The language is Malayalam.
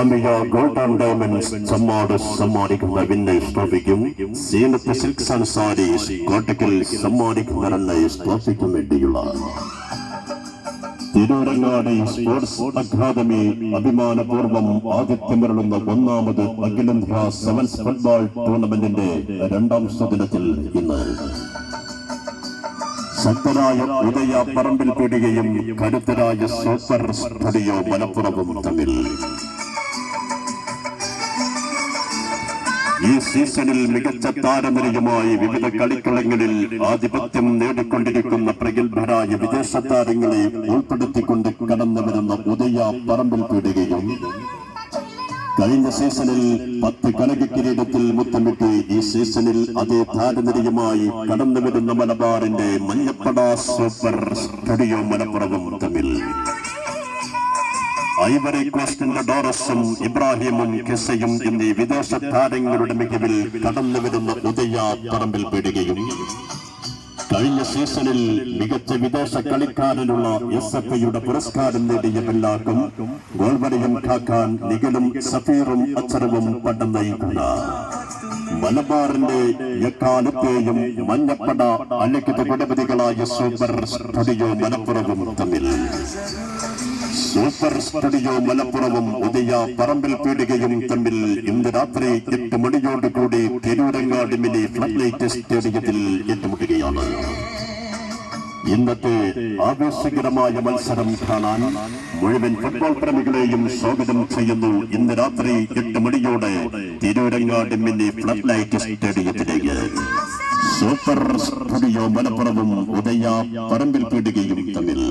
സ്വാമിയ ഗോൾഡ് ആൻഡ് ഡയമണ്ട്സ് സമ്മാനിക്കുന്ന വിന്നേഴ്സ് ട്രോഫിക്കും സീനത്ത് സിൽക്സ് ആൻഡ് സാരീസ് കോട്ടക്കൽ സമ്മാനിക്കുന്ന റണ്ണേഴ്സ് ട്രോഫിക്കും വേണ്ടിയുള്ള തിരൂരങ്ങാടി സ്പോർട്സ് അക്കാദമി അഭിമാനപൂർവ്വം ആതിഥ്യമരുളുന്ന ഒന്നാമത് അഖിലേന്ത്യാ സെവൻസ് ഫുട്ബോൾ ടൂർണമെന്റിന്റെ രണ്ടാം ദിനത്തിൽ ഇന്ന് ശക്തരായ ഉദയ പറമ്പിൽ പീടികയും കരുത്തരായ സൂപ്പർ സ്റ്റുഡിയോ മലപ്പുറവും തമ്മിൽ ഈ സീസണിൽ മികച്ച താരനിരയുമായി വിവിധ കളിക്കളങ്ങളിൽ ആധിപത്യം നേടിക്കൊണ്ടിരിക്കുന്ന പ്രഗത്ഭരായ വിദേശ താരങ്ങളെ ഉൾപ്പെടുത്തിക്കൊണ്ട് കടന്നു വരുന്ന ഉദയ പറമ്പിൽ പീടികയും കഴിഞ്ഞ സീസണിൽ 10 കനക കിരീടത്തിൽ മുത്തമിട്ട് ഈ സീസണിൽ അതേ താരനിരയുമായി കടന്നു വരുന്ന മലബാറിന്റെ മഞ്ഞപ്പട സൂപ്പർ സ്റ്റുഡിയോ മലപ്പുറവും തമ്മിൽ ഐവറി കോസ്റ്റിന്റെ ഡോറസും ഇബ്രാഹിമും കെസയും എന്നീ വിദേശ താരങ്ങളുടെ മികവിൽ കടന്നു വരുന്ന ഉദയ പറമ്പിൽ പീടികയും കഴിഞ്ഞ സീസണിൽ മികച്ച വിദേശ കളിക്കാരനുള്ള SFAയുടെ പുരസ്കാരം നേടിയ ബെല്ലാക്കും ഗോൾവരയും കാക്കാൻ നിഖിലും സഫീറും അച്ചരവും പടം നയിക്കുന്ന മലബാറിന്റെ എക്കാലത്തെയും മഞ്ഞപ്പട അലിഖിത കുടപതികളായ സൂപ്പർ സ്റ്റുഡിയോ മലപ്പുറവും തമ്മിൽ സൂപ്പർ സ്റ്റുഡിയോ മലപ്പുറവും ഉദയ പറമ്പിൽ പീടികയും തമ്മിൽ ഇന്ന് രാത്രി 8 മണിയോടുകൂടി തിരൂരങ്ങാടി മിനി ഫ്ലഡ് ലൈറ്റ് സ്റ്റേഡിയത്തിൽ ഏറ്റുമുട്ടുകയാണ്. ഇന്നത്തെ ആവേശകരമായ മത്സരം കാണാൻ മുഴുവൻ ഫുട്ബോൾ പ്രേമികളെയും സ്വാഗതം ചെയ്യുന്നു. ഇന്ന് രാത്രി 8 മണിയോടെ തിരൂരങ്ങാടി മിനി ഫ്ലഡ് ലൈറ്റ് സ്റ്റേഡിയത്തിലേക്ക് സൂപ്പർ സ്റ്റുഡിയോ മലപ്പുറവും ഉദയ പറമ്പിൽ പീടികയും തമ്മിൽ